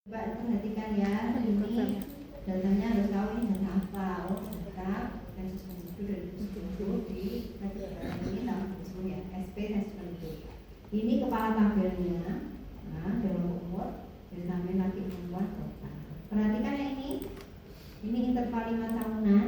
Coba perhatikan ya, ini datanya harus tahu ini data apa. Oh, data sensus penduduk 2007 di ini tahun 2010 ya, SP sensus penduduk. Ini kepala tabelnya, nah dalam umur, sampai laki perempuan kota. Perhatikan ya ini interval 5 tahunan.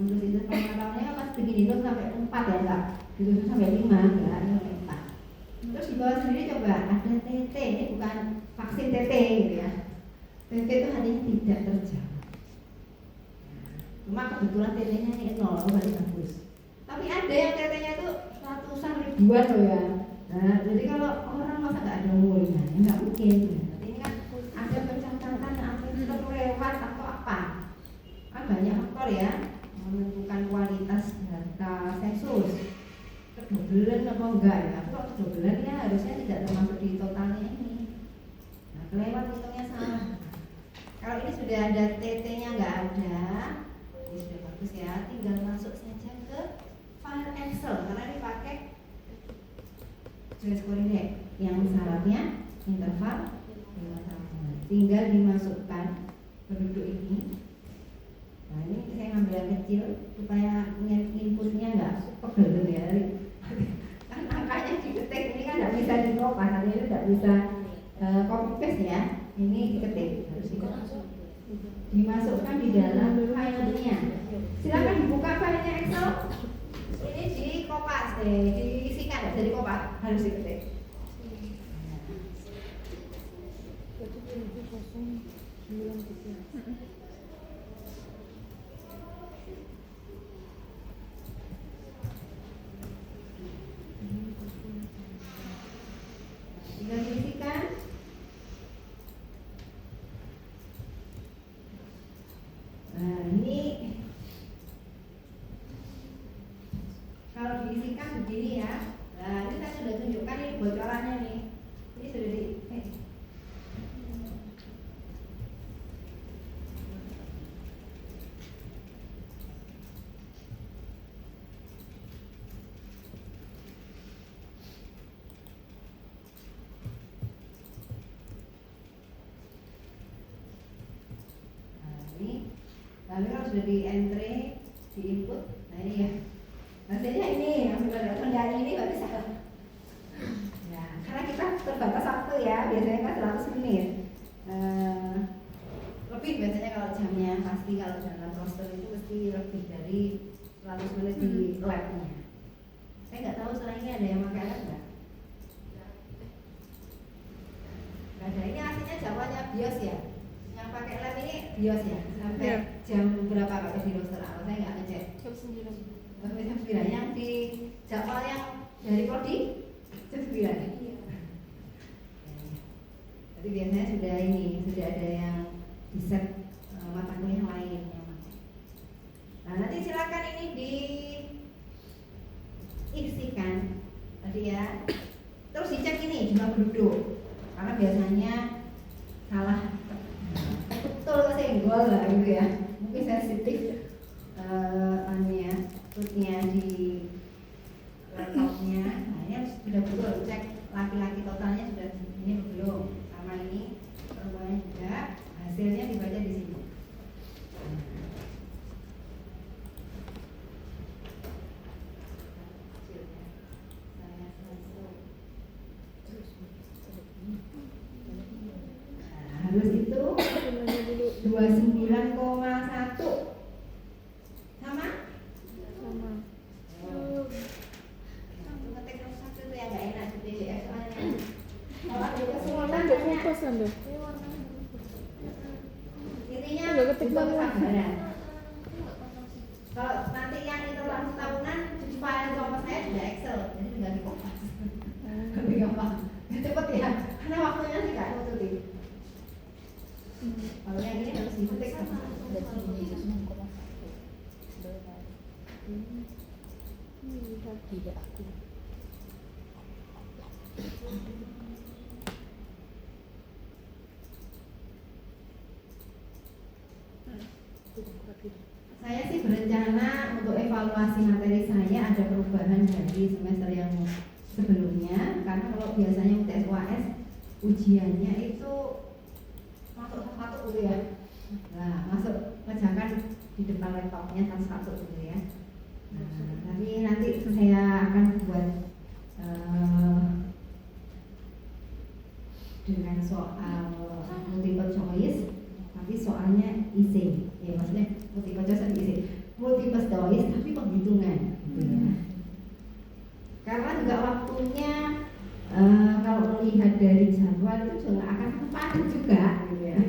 Untuk interval 5 tahunnya pas begini itu sampai 4 ya enggak? Itu sampai 5 ya, ini sampai 4. Terus di bawah sendiri coba ada TT, ini bukan vaksin TT gitu ya. TT itu artinya tidak terjawab. Cuma kebetulan TT-nya ini 0, berarti bagus. Tapi ada yang TT-nya itu ratusan ribuan loh ya. Nah, jadi kalau orang masa nggak ada umurnya, ya nggak mungkin. Berarti ini kan ada pencatatan atau terlewat atau apa? Kan banyak faktor ya menentukan kualitas data sensus. Kedobelan apa enggak ya? Tapi kalau kedobelan ya harusnya tidak termasuk di totalnya ini. Nah, kelewat hitungnya salah. Kalau ini sudah ada TT-nya nggak ada, ini sudah bagus ya. Tinggal masuk saja ke file Excel karena ini pakai Joyce Coordinate yang syaratnya interval 5 tahun. Tinggal dimasukkan penduduk ini. Nah ini saya ngambil yang kecil supaya inputnya nggak pegel ya. Kan angkanya diketik ini kan nggak bisa dikopas, artinya itu nggak bisa copy paste ya. Ini diketik harus dimasukkan di dalam filenya. Silakan dibuka filenya Excel. Ini di kopas, diisikan dari kopas harus diketik. Tinggal diisikan. Nah ini kalau diisikan begini ya. Nah ini saya sudah tunjukkan ini bocorannya nih. Ini sudah di lalu kalau sudah di entry, di input, nah ini ya hasilnya ini, yang kendali ini nggak bisa ya, karena kita terbatas waktu ya, biasanya kan 100 menit lebih biasanya kalau jamnya, pasti kalau dalam roster itu mesti lebih dari 100 menit di labnya. Saya nggak tahu setelah ini ada yang pakai lab nggak? Nggak ada, ini artinya jawabannya BIOS ya. Yang pakai lab ini BIOS ya, sampai jam berapa kalau di roster? Saya nggak ngecek. Jam 9. Sampai jam 9. Yang di jadwal yang dari prodi jam 9. Iya. Jadi biasanya sudah ada yang di set mata kuliah lain yang pakai. Nah nanti silakan ini diisikan tadi ya. Terus dicek ini jumlah penduduk, karena biasanya salah. Betul kesenggol lah gitu ya, mungkin sensitif tutnya di laptopnya. Nah ini harus sudah betul cek laki-laki totalnya sudah ini belum, sama ini perempuannya juga, hasilnya dibaca di sini. Harus itu 29,1 sama? Sama. Ngetik nomor 1 itu yang nggak enak di PDF soalnya. Kalau ada kesulitan tanya. Intinya butuh kesabaran. Kalau nanti yang itu langsung tahunan, file contoh saya sudah Excel, jadi tinggal dikopas. Lebih gampang, cepet ya, karena waktunya sih nggak nututi. Kalau yang ini harus diketik kan? Tidak aku. Saya sih berencana untuk evaluasi materi saya ada perubahan dari semester yang sebelumnya, karena kalau biasanya UTS UAS ujiannya itu masuk gitu ya. Nah, masuk kerjakan di depan laptopnya satu-satu gitu ya. Nah, tapi nanti saya akan buat dengan soal multiple choice, tapi soalnya isi, ya maksudnya multiple choice dan isi, multiple choice tapi penghitungan, gitu ya. Karena juga waktunya kalau melihat dari jadwal itu juga akan padat juga, gitu ya.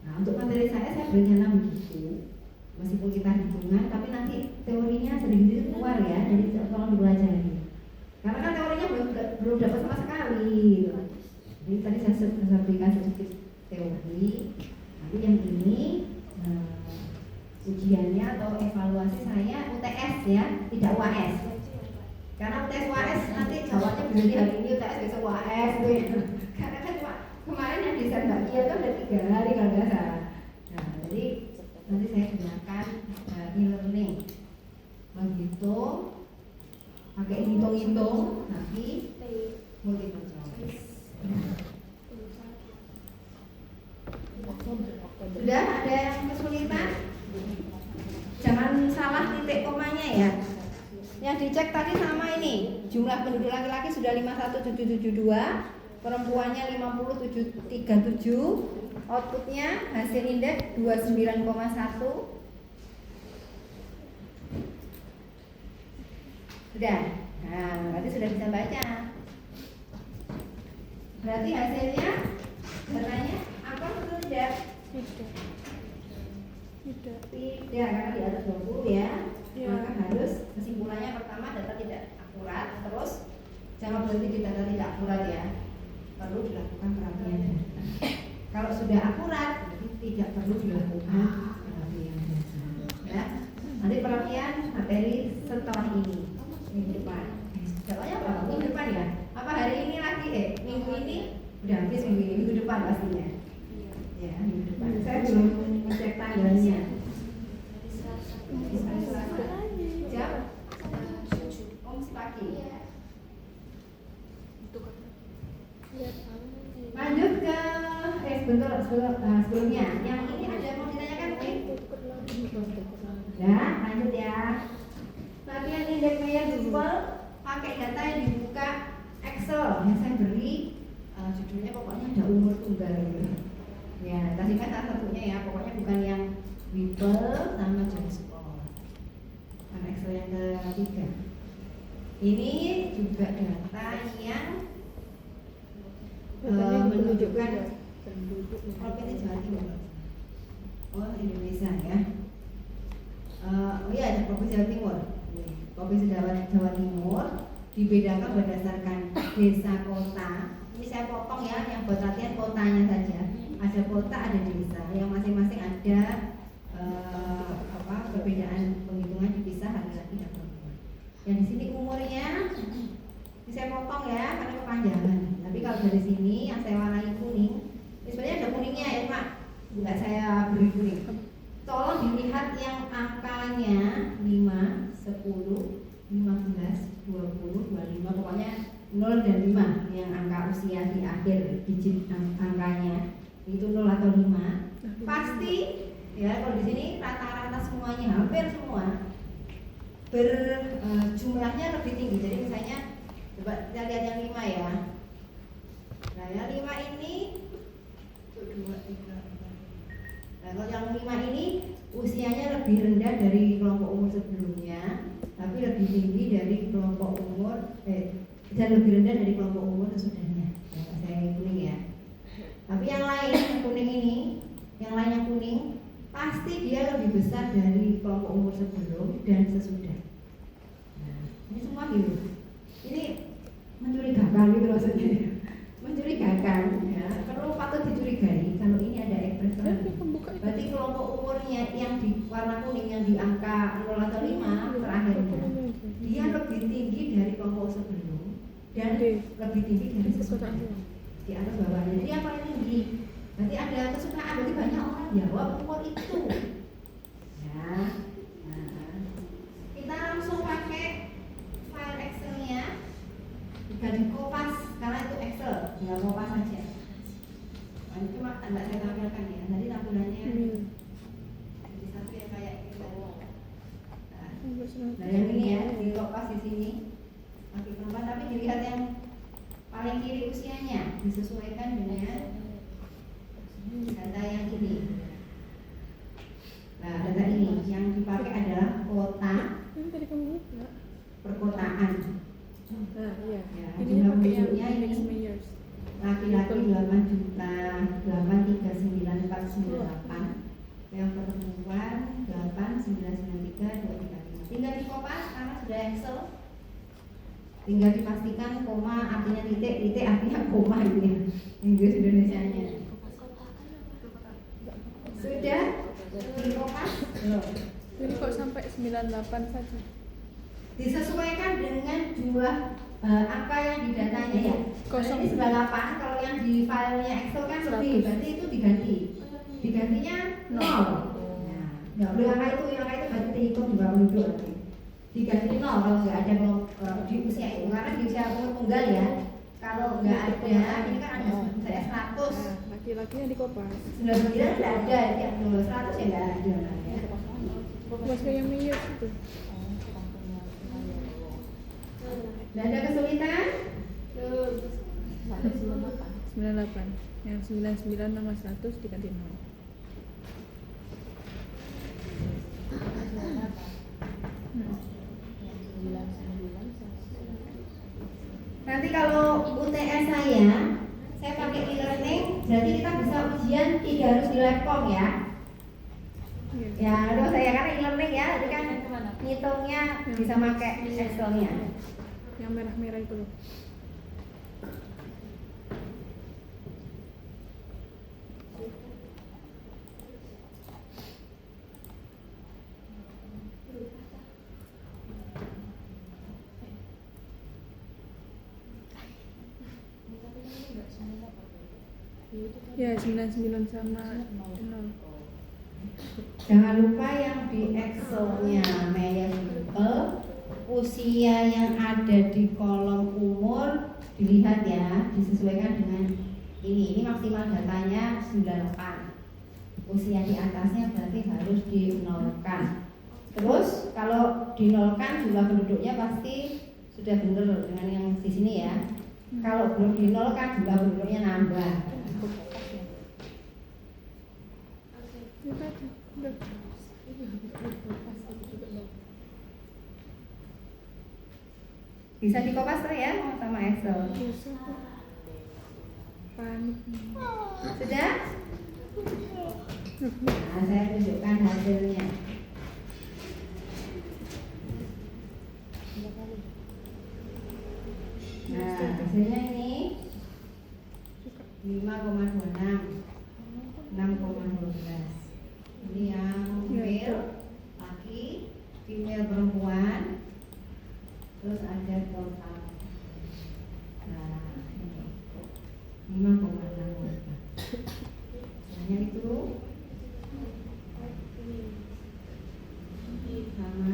Nah, untuk materi saya berencana begitu, meskipun kita hitungan, tapi nanti teorinya sedikit keluar ya, jadi tolong dipelajari. Karena kan teorinya belum dapat sama sekali, gitu. Jadi tadi saya berikan sedikit teori, nanti yang ini ujiannya atau evaluasi saya UTS ya, tidak UAS. Karena UTS UAS nanti jawabnya bisa hari ini UTS besok UAS gitu. Karena kan cuma kemarin yang desain Mbak Kia itu ada 3 hari kalau nggak salah. Nah, jadi nanti saya gunakan e-learning menghitung, pakai hitung-hitung, tapi multiple choice. Sudah ada yang kesulitan? Jangan salah titik komanya ya. Yang dicek tadi sama ini, jumlah penduduk laki-laki sudah 51.772, perempuannya 50.737, outputnya hasil indeks 29,1. Sudah, nah berarti sudah bisa baca. Berarti hasilnya datanya apa betul tidak? Tidak, karena di atas 20 ya. Maka harus kesimpulannya pertama data tidak akurat, terus jangan berhenti di data tidak akurat ya. Perlu dilakukan perapian data. Kalau sudah akurat, tidak perlu dilakukan perapian data. Ya, nanti perapian materi setelah ini minggu depan. Contohnya apa? Minggu depan ya. Apa hari ini lagi? Minggu ini udah habis minggu ini, minggu depan pastinya. Ya, minggu depan. Saya belum ngecek tanggalnya. Jam? Masih pagi. Lanjut ke sebelumnya. Yang ini ada mau ditanyakan mungkin? Ya, lanjut ya. Latihan indeks Mayer Google pakai data yang dibuka Excel yang saya beri, judulnya pokoknya ada umur tunggal gitu. Ya, tadi kan salah satunya ya, pokoknya bukan yang Whipple sama JobScore. Excel yang ketiga. Ini juga data yang menunjukkan provinsi Jawa Timur. Oh, Indonesia ya. Oh iya, ada provinsi Jawa Timur. Provinsi Jawa Timur dibedakan berdasarkan desa kota. Ini saya potong ya, yang buat latihan kotanya saja. Ada kota, ada desa, yang masing-masing ada perbedaan penghitungan dipisah laki-laki dan perempuan. Yang di sini umurnya, ini saya potong ya karena kepanjangan. Tapi kalau dari sini yang saya warnai kuning, ini sebenarnya ada kuningnya ya Pak, nggak saya beri kuning. Tolong dilihat yang angkanya 5, 10, 15, 20, 25, pokoknya 0 dan 5 yang angka usia di akhir digit angkanya itu 0 atau 5 pasti ya. Kalau di sini rata-rata semuanya hampir semua jumlahnya lebih tinggi. Jadi misalnya coba kita lihat yang 5 ya. Nah yang 5 ini 2, 3, 4. Nah kalau yang 5 ini usianya lebih rendah dari kelompok umur sebelumnya, tapi lebih tinggi dari kelompok umur dan lebih rendah dari kelompok umur sesudahnya. Nah, saya kuning ya. Tapi yang lain yang kuning ini, yang lain yang kuning pasti dia lebih besar dari kelompok umur sebelum dan sesudah. Nah, ini semua gitu. Ini mencurigakan gitu maksudnya. Mencurigakan ya, perlu patut dicurigai kalau ini ada ekspresi. Berarti kelompok umurnya yang di warna kuning yang di angka 0 atau 5 terakhirnya dia lebih tinggi dari kelompok sebelum dan lebih tinggi dari sesudah di atas bawahnya. Jadi yang paling tinggi berarti ada kesukaan, berarti banyak orang jawab umur itu ya. Nah, kita langsung pakai file Excelnya, jika di kopas karena itu Excel tinggal kopas saja. Nah, cuma Mbak saya tampilkan ya. Tadi tampilannya jadi satu yang kayak ini. Nah yang ini ya, dikopas di sini laki perempuan, tapi dilihat yang paling kiri usianya disesuaikan dengan data yang ini. Nah data ini yang dipakai adalah kota perkotaan. Iya. Ya, Ini jumlah pakai yang penduduknya ini index Myers. laki-laki 8.839.498, yang perempuan 8.993.235. Tinggal dikopas karena sudah Excel. Tinggal dipastikan koma artinya titik, titik artinya koma ini. Inggris Indonesianya. Sudah dikopas? Belum. Ini kok sampai 98 saja? Disesuaikan dengan jumlah angka yang di datanya ya. Kosong. Ini 98, kalau yang di filenya Excel kan lebih, berarti itu diganti. Digantinya 0. Nah, nggak boleh angka itu berarti dihitung juga penduduk nanti. Diganti 0 kalau nggak ada di usia itu, karena di usia umur tunggal ya. Kalau nggak ada, ini kan ada saya 100. Laki-lakinya dikopas. 99 tidak ada, yang 100 ya nggak ada. Masuk yang Myers itu. Tidak ada kesulitan? 98. Yang 99 nama 100 diganti 0. Nanti kalau UTS saya pakai e-learning, berarti kita bisa ujian tidak harus di laptop ya. Ya, aduh saya kan e-learning ya, jadi kan ngitungnya bisa pakai Excel-nya. Yang merah-merah itu loh. Ya, 99 sama 0. Jangan lupa yang di Excel-nya Meyer People, usia yang ada di kolom umur dilihat ya, disesuaikan dengan ini maksimal datanya 98. Usia di atasnya berarti harus dinolkan. Terus kalau dinolkan jumlah penduduknya pasti sudah benar dengan yang di sini ya. Kalau belum dinolkan jumlah penduduknya nambah. Bisa dikopas tuh ya sama Excel. Panik. Sudah? Nah, saya tunjukkan hasilnya. Nah, hasilnya ini 5,26, 6,12. Ini yang male, laki, female perempuan, terus ada total. Nah, ini 5,6. Hasilnya itu sama.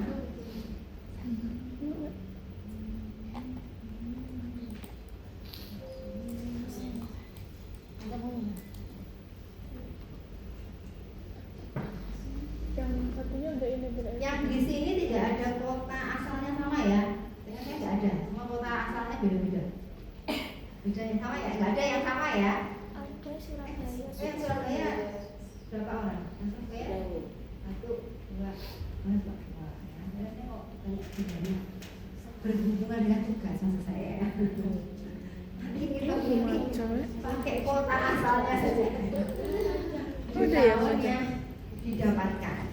Yang satunya ada ini berarti. Yang di sini tidak ada kota asalnya sama ya. Ternyata tidak ada. Semua kota asalnya beda-beda. Beda yang sama ya? Nggak ada yang sama ya? Ada Surabaya. Yang Surabaya berapa orang? Yang Surabaya 1, 2, 3, 4. Ya, saya tengok banyak bedanya. Berhubungan dengan tugas maksud saya. Nanti kita pilih pakai kota asalnya saja. Ada ya, Tahunnya didapatkan.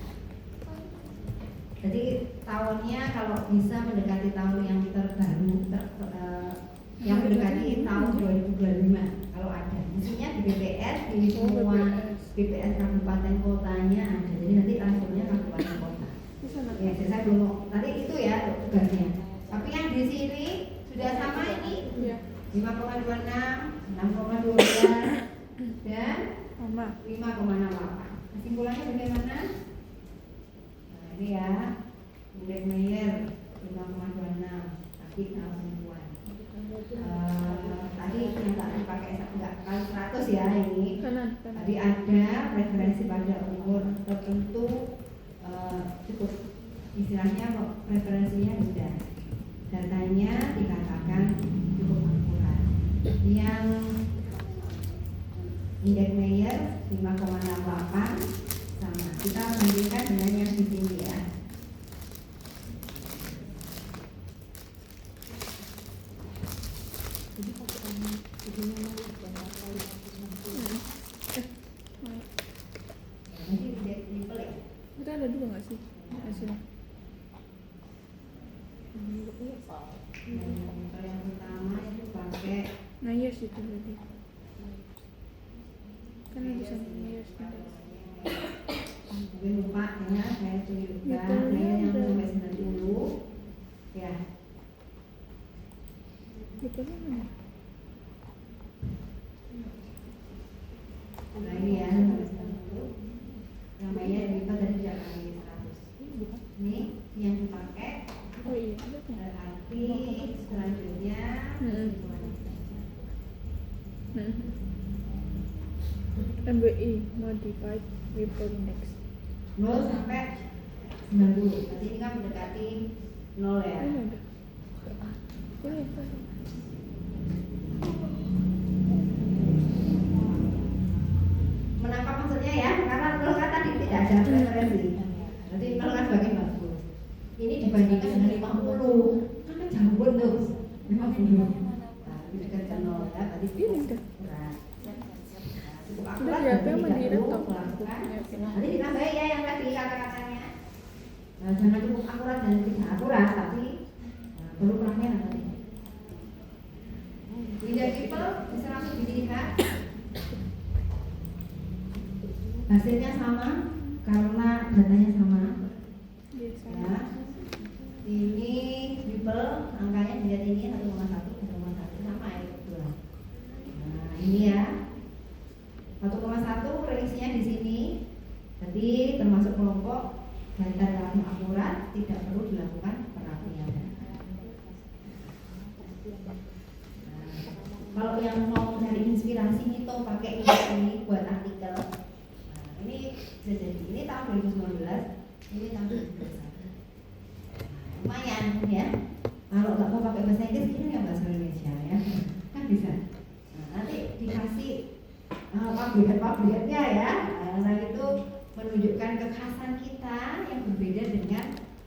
Jadi tahunnya kalau bisa mendekati tahun yang terbaru, yang mendekati tahun 2025 kalau ada. Maksudnya di BPS, di semua BPS kabupaten kotanya ada. Jadi nanti langsungnya kabupaten kota. Ya, saya belum. Nanti itu ya tugasnya. Tapi yang di sini sudah sama ini. 5,26, 6,12 dan 5,68. Kesimpulannya bagaimana? Nah, ini ya, Meyer 5,26, tapi kalau perempuan. tadi yang tak dipakai enggak kali 100 ya ini. Kanan. Tadi ada preferensi pada umur tertentu, cukup istilahnya preferensinya sudah, datanya dikatakan cukup akurat. Yang indeks Mayer 5,68 sama. Kita bandingkan dengan yang di sini ya. Nanti indeks nipple ya. Kita ada 2 nggak sih hasilnya? Kalau yang pertama itu pakai Nah iya sih itu berarti. Kan bisa iya sih. gue lupa ya, saya tunjukkan Nipple-nya Mayer yang udah. sampai 90 ya. Nipple-nya mana? Nah ini ya sampai 90. Yang Mayer nipple tadi tidak kali 100. Ini yang dipakai Oh iya, ada tuh. berarti selanjutnya MBI modified nipple index. 0 sampai 90. Berarti ini kan mendekati 0 ya. Ini ada. Ini apa? Menangkap maksudnya ya, karena 0 kan tadi tidak ada preferensi. Berarti 0 kan sebagai bagus. Ini dibandingkan dengan 50, kan jauh tuh 50. Nah, lebih dekat ke 0 ya, berarti Ini udah. kurang. Cukup Udah akurat, di HP berarti sama di tidak perlu laptop? melakukan. Di HP. Nanti ditambahin ya yang tadi kata-katanya. Nah, jangan cukup akurat dan tidak akurat, tapi perlu kurangnya nanti. Indeks nipple bisa langsung dilihat. Hasilnya sama karena datanya sama. Biasa. Ya. Ini nipple angkanya dilihat ini 1,1 sama ya berdua. Nah, ini ya. 1,1 prediksi di sini. Jadi termasuk kelompok data relatif akurat, tidak perlu dilakukan perapian. Nah, kalau yang mau dari inspirasi itu pakai ini buat artikel. Nah, ini bisa jadi ini tahun 2019, ini tahun 2021. Lumayan ya. Kalau nggak mau pakai bahasa Inggris, ini ya bahasa Indonesia ya, kan bisa. Nah, nanti dikasih pabrikan-pabrikannya ya. Nah, itu menunjukkan kekhasan